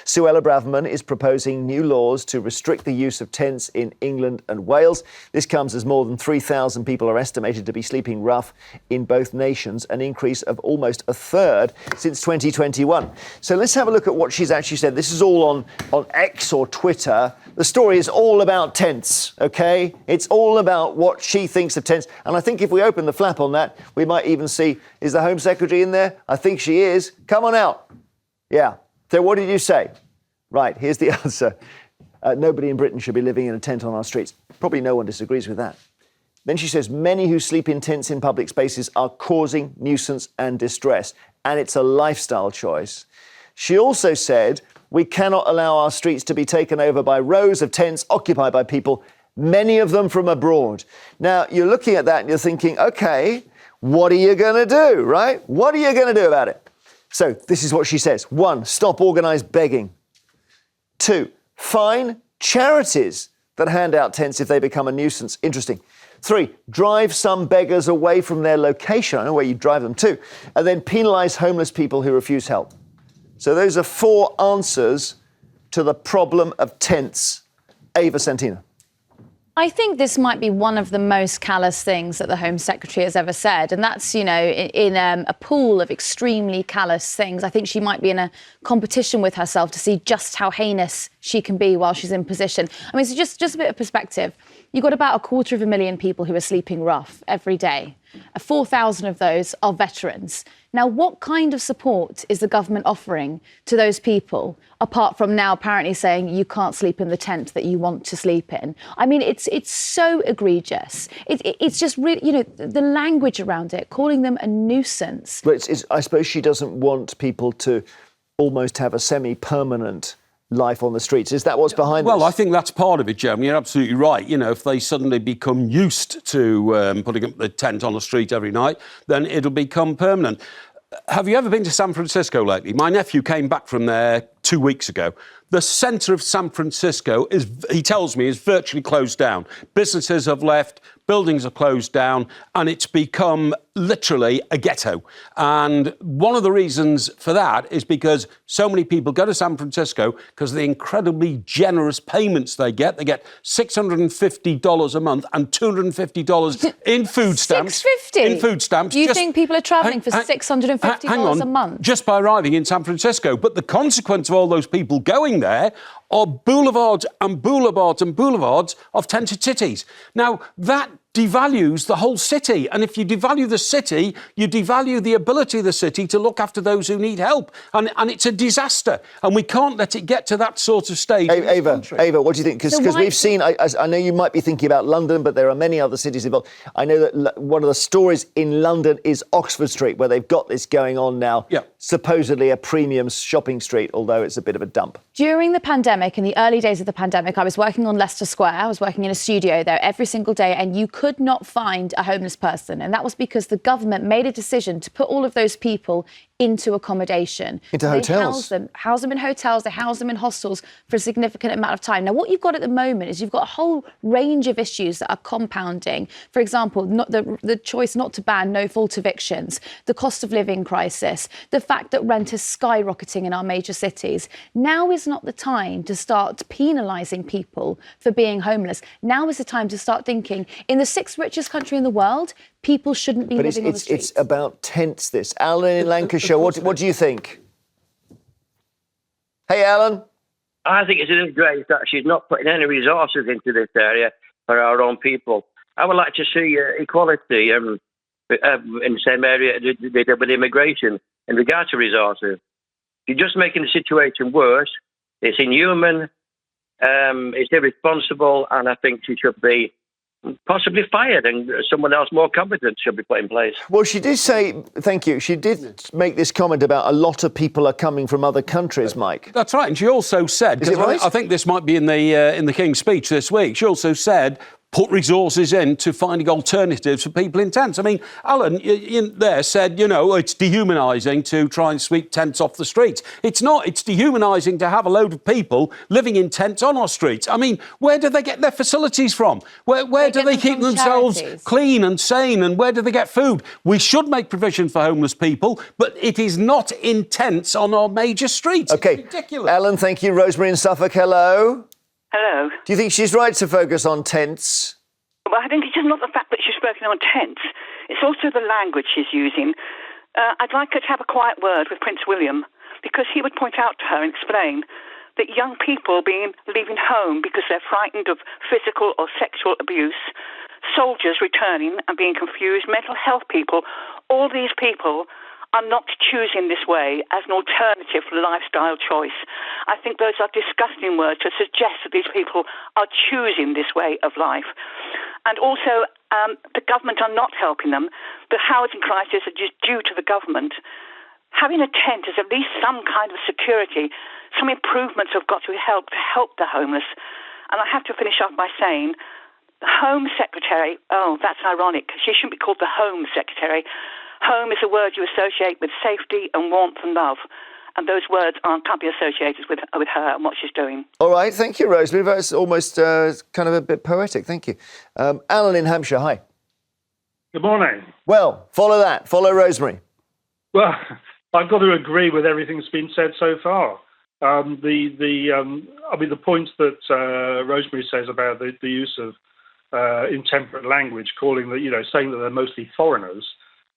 Suella Braverman is proposing new laws to restrict the use of tents in England and Wales. This comes as more than 3,000 people are estimated to be sleeping rough in both nations, an increase of almost a third since 2021. So let's have a look at what she's actually said. This is all on X or Twitter. The story is all about tents, OK? It's all about what she thinks of tents. And I think if we open the flap on that, we might even see, is the Home Secretary in there? I think she is. Come on out. Yeah. So what did you say? Right, here's the answer. Nobody in Britain should be living in a tent on our streets. Probably no one disagrees with that. Then she says, many who sleep in tents in public spaces are causing nuisance and distress, and it's a lifestyle choice. She also said, we cannot allow our streets to be taken over by rows of tents occupied by people, many of them from abroad. Now, you're looking at that and you're thinking, OK, what are you going to do, right? What are you going to do about it? So this is what she says. 1, stop organised begging. 2, fine charities that hand out tents if they become a nuisance. Interesting. 3, drive some beggars away from their location. I know where you drive them to. And then penalise homeless people who refuse help. So those are 4 answers to the problem of tents. Ava Santina. I think this might be one of the most callous things that the Home Secretary has ever said. And that's, you know, in a pool of extremely callous things. I think she might be in a competition with herself to see just how heinous she can be while she's in position. I mean, so just a bit of perspective. You've got about 250,000 people who are sleeping rough every day. 4,000 of those are veterans. Now, what kind of support is the government offering to those people, apart from now apparently saying you can't sleep in the tent that you want to sleep in? I mean, it's so egregious. It's just really, you know, the language around it, calling them a nuisance. But I suppose she doesn't want people to almost have a semi-permanent life on the streets. Is that what's behind this? Well, I think that's part of it, Jeremy. You're absolutely right. You know, if they suddenly become used to putting up the tent on the street every night, then it'll become permanent. Have you ever been to San Francisco lately? My nephew came back from there 2 weeks ago. The centre of San Francisco he tells me, is virtually closed down. Businesses have left, buildings are closed down, and it's become literally a ghetto. And one of the reasons for that is because so many people go to San Francisco because of the incredibly generous payments they get. They get $650 a month and $250 in food stamps. $650? In food stamps. You think people are travelling for $650 a month? Just by arriving in San Francisco. But the consequence of all those people going there are boulevards and boulevards and boulevards of tented cities. Now, that devalues the whole city. And if you devalue the city, you devalue the ability of the city to look after those who need help. And it's a disaster. And we can't let it get to that sort of stage. Ava, what do you think? Because we've seen, I know you might be thinking about London, but there are many other cities involved. I know that one of the stories in London is Oxford Street, where they've got this going on now. Yeah. Supposedly a premium shopping street, although it's a bit of a dump. During the pandemic, in the early days of the pandemic, I was working on Leicester Square. I was working in a studio there every single day, and you could not find a homeless person. And that was because the government made a decision to put all of those people into accommodation. Into hotels. They house them in hotels, they house them in hostels for a significant amount of time. Now, what you've got at the moment is you've got a whole range of issues that are compounding. For example, the choice not to ban no-fault evictions, the cost of living crisis, the fact that rent is skyrocketing in our major cities. Now is not the time to start penalising people for being homeless. Now is the time to start thinking, in the 6th richest country in the world, people shouldn't be living on the streets. It's about tents, this. Alan in Lancashire, what do you think? Hey, Alan. I think it's a great that she's not putting any resources into this area for our own people. I would like to see equality in the same area they did with immigration in regard to resources. You're just making the situation worse. It's inhuman, it's irresponsible, and I think she should be possibly fired and someone else more competent should be put in place. Well, she did say, thank you, she did make this comment about a lot of people are coming from other countries, Mike. That's right. And she also said, is it right? I think this might be in the King's speech this week, she also said put resources into finding alternatives for people in tents. I mean, Alan there said, it's dehumanising to try and sweep tents off the streets. It's not. It's dehumanising to have a load of people living in tents on our streets. I mean, where do they get their facilities from? Where do they keep themselves clean and sane? And where do they get food? We should make provision for homeless people, but it is not in tents on our major streets. OK, it's ridiculous. Alan, thank you. Rosemary in Suffolk, hello. Hello. Do you think she's right to focus on tents? Well, I think it's just not the fact that she's spoken on tents. It's also the language she's using. I'd like her to have a quiet word with Prince William, because he would point out to her and explain that young people leaving home because they're frightened of physical or sexual abuse, soldiers returning and being confused, mental health people, all these people are not choosing this way as an alternative lifestyle choice. I think those are disgusting words to suggest that these people are choosing this way of life. And also, the government are not helping them. The housing crisis is just due to the government. Having a tent is at least some kind of security. Some improvements have got to help the homeless. And I have to finish off by saying, the Home Secretary, that's ironic. She shouldn't be called the Home Secretary. Home is a word you associate with safety and warmth and love. And those words can't be associated with her and what she's doing. All right, thank you, Rosemary. That's almost kind of a bit poetic. Thank you. Alan in Hampshire, hi. Good morning. Well, follow that. Follow Rosemary. Well, I've got to agree with everything that's been said so far. The points that Rosemary says about the use of intemperate language, saying that they're mostly foreigners,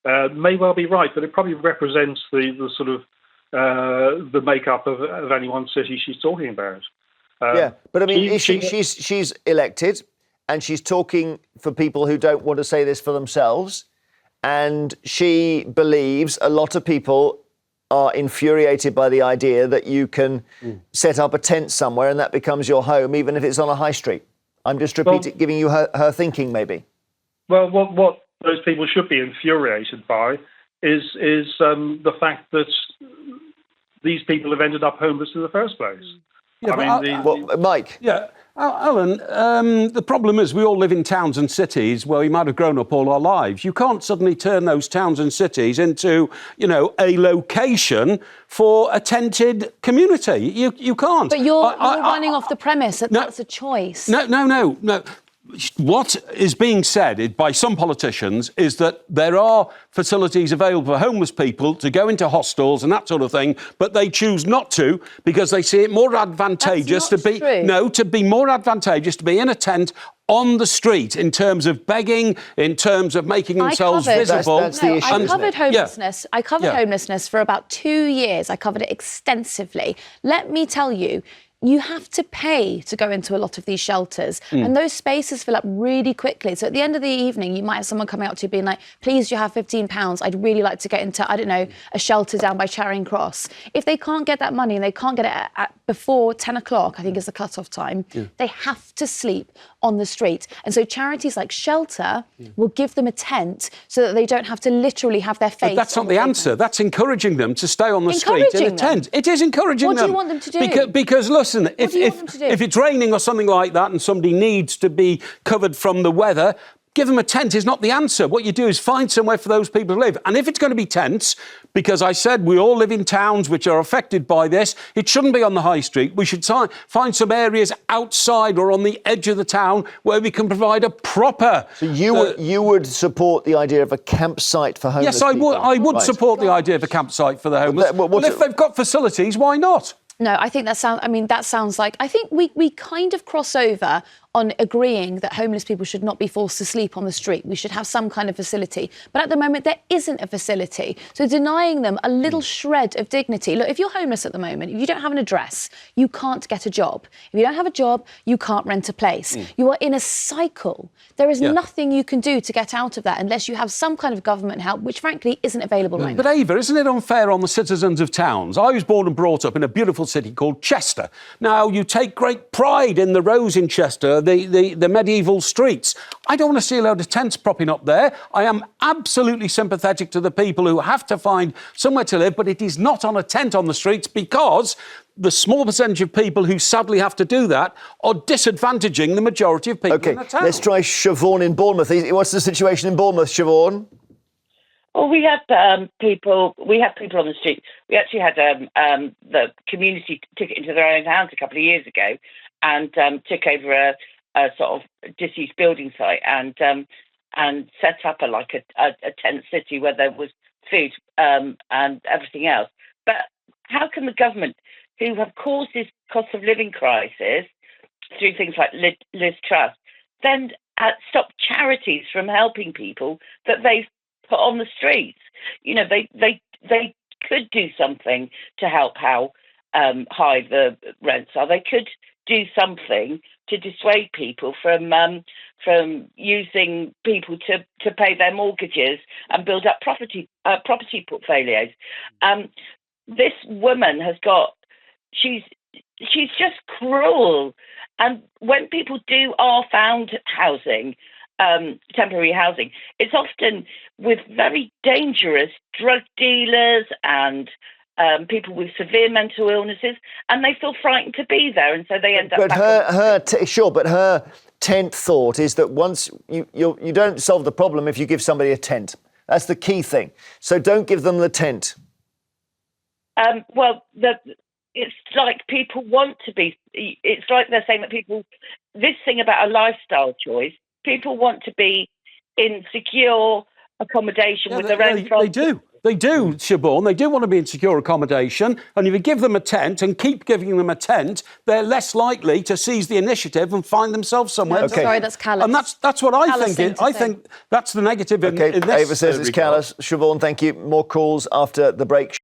may well be right, but it probably represents the sort of the makeup of any one city she's talking about. Yeah, but I mean, she's elected, and she's talking for people who don't want to say this for themselves, and she believes a lot of people are infuriated by the idea that you can set up a tent somewhere and that becomes your home, even if it's on a high street. I'm just giving you her thinking, maybe. Well, what those people should be infuriated by is the fact that these people have ended up homeless in the first place. Yeah, Mike. Yeah, Alan, the problem is we all live in towns and cities where we might have grown up all our lives. You can't suddenly turn those towns and cities into, a location for a tented community. You can't. But you're running off the premise that that's a choice. No. What is being said by some politicians is that there are facilities available for homeless people to go into hostels and that sort of thing, but they choose not to because they see it more advantageous to be more advantageous to be in a tent on the street in terms of begging, in terms of making themselves visible. That's the issue. I covered homelessness. Yeah. I covered homelessness for about 2 years. I covered it extensively. Let me tell you, you have to pay to go into a lot of these shelters, and those spaces fill up really quickly. So at the end of the evening, you might have someone coming up to you being like, please, do you have £15? I'd really like to get into, a shelter down by Charing Cross. If they can't get that money and they can't get it at before 10 o'clock, I think is the cut-off time, they have to sleep on the street. And so charities like Shelter will give them a tent so that they don't have to literally have their face. But that's not the answer. That's encouraging them to stay on the street in a tent. It is encouraging them. What do you want them to do? Because listen, if it's raining or something like that and somebody needs to be covered from the weather, give them a tent is not the answer. What you do is find somewhere for those people to live. And if it's going to be tents, because I said we all live in towns which are affected by this, it shouldn't be on the high street. We should find some areas outside or on the edge of the town where we can provide a proper... So you would support the idea of a campsite for homeless people? Yes, I would support the idea of a campsite for the homeless. But if they've got facilities, why not? No, I think that sounds like... I think we kind of cross over on agreeing that homeless people should not be forced to sleep on the street. We should have some kind of facility. But at the moment, there isn't a facility. So denying them a little shred of dignity. Look, if you're homeless at the moment, if you don't have an address, you can't get a job. If you don't have a job, you can't rent a place. You are in a cycle. There is nothing you can do to get out of that unless you have some kind of government help, which frankly isn't available right now. But Ava, isn't it unfair on the citizens of towns? I was born and brought up in a beautiful city called Chester. Now, you take great pride in the rows in Chester, the medieval streets. I don't want to see a load of tents propping up there. I am absolutely sympathetic to the people who have to find somewhere to live, but it is not on a tent on the streets because the small percentage of people who sadly have to do that are disadvantaging the majority of people OK, in the town. let's try Siobhan in Bournemouth. What's the situation in Bournemouth, Siobhan? Well, we had people. We had people on the street. We actually had the community took it into their own hands a couple of years ago, and took over a sort of disused building site and set up a tent city where there was food and everything else. But how can the government, who have caused this cost of living crisis through things like Liz Truss, then stop charities from helping people that they've put on the streets? You know, they could do something to help how high the rents are. They could do something to dissuade people from using people to pay their mortgages and build up property portfolios. This woman she's just cruel. And when people are found housing, temporary housing, it's often with very dangerous drug dealers and people with severe mental illnesses, and they feel frightened to be there, and so they end up. But her tent thought is that once you don't solve the problem if you give somebody a tent. That's the key thing. So don't give them the tent. It's like people want to be. It's like they're saying that people. This thing about a lifestyle choice. People want to be in secure accommodation with their own. They do, Siobhan. They do want to be in secure accommodation. And if you give them a tent and keep giving them a tent, they're less likely to seize the initiative and find themselves somewhere. Okay. Sorry, that's callous. And that's what I think. I think that's the negative in this. Ava says it's callous. Siobhan, thank you. More calls after the break.